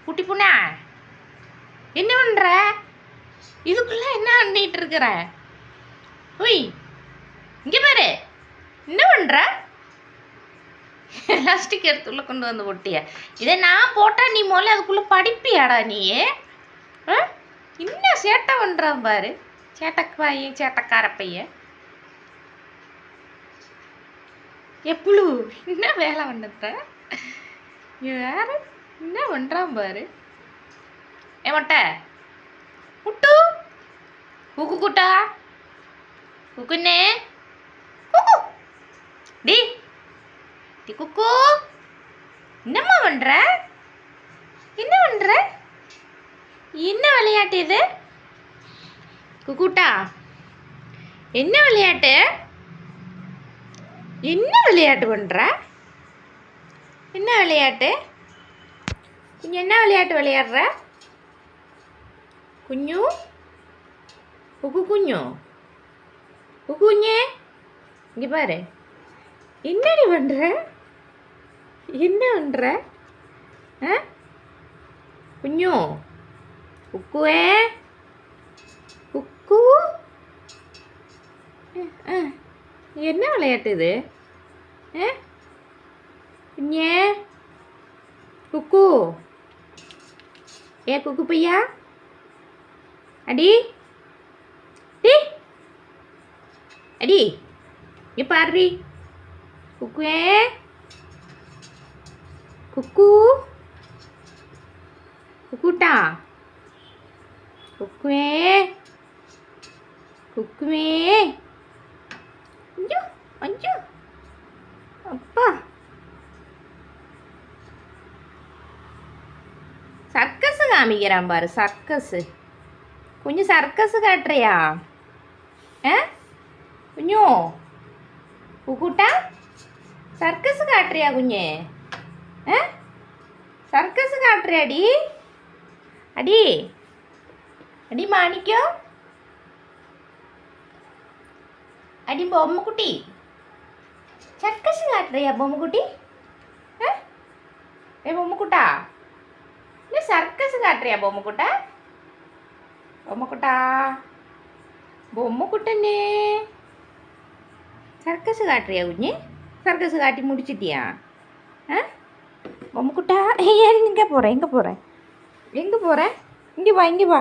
குட்டி பொண்ணா என்ன பண்ணுற? இதுக்குள்ளே என்ன பண்ணிட்டு இருக்கிற? ஒய் இங்கே பாரு, என்ன பண்ணுற? எலாஸ்டிக் எடுத்துள்ள கொண்டு வந்து ஒட்டிய. இதை நான் போட்டால் நீ முதல்ல அதுக்குள்ளே படிப்பியாடா நீ? இன்னும் சேட்டை பண்ணுறான் பாரு, சேட்டக்காயின் சேட்டக்கார பையன். எப்புளு என்ன வேலை பண்ணுற? வேற என்ன பண்ணுறான் பாரு. ஏ மொட்டை குட்டு குக்கு குட்டா குக்குன்னே குக்கு டி டி குக்கு என்னம்மா பண்ணுற? என்ன பண்ணுற? என்ன விளையாட்டு இது? குக்குட்டா என்ன விளையாட்டு? என்ன விளையாட்டு பண்ணுற? என்ன விளையாட்டு? குஞ்சு என்ன விளையாட்டு விளையாடுற? குஞ்சு குக்கு குஞ்சு குக்குஞ்சே இங்கே பாரு, என்னடி பண்ணுற? என்ன பண்ணுற? குஞ்சு குக்குவே குக்கு என்ன விளையாட்டு இது? குஞ்சே குக்கு ஏ குக்கு பையா அடி டி அடி இங்கே பாரு குக்குவே குக்கு குக்குட்டா குக்குவே குக்குவே அஞ்சு அஞ்சு அப்பா சர்க்கஸு காமிக்கிறான் பாரு, சர்க்கஸு. கொஞ்சம் சர்க்கஸு காட்டுறியா? குஞ்சு குக்குட்டா சர்க்கஸு காட்டுறியா? குஞ்சு சர்க்கஸு காட்டுறியாடி? அடி அடி மாணிக்கம் அடி பொம்மை குட்டி, சர்க்கஸு காட்டுறியா பொம்மை குட்டி? ஏ பொம்மை குட்டா இல்லை சர்க்கஸு காட்டுறியா பொம்மை குட்டா? பொம்மை குட்டா பொம்மை குட்டனே சர்க்கஸு காட்டுறியா குஞ்சு? சர்க்கஸு காட்டி முடிச்சிட்டியா? பொம்மை குட்டா எங்கே போகிற? எங்கே போகிற? எங்கே போகிற? இங்கே வா, இங்கே வா.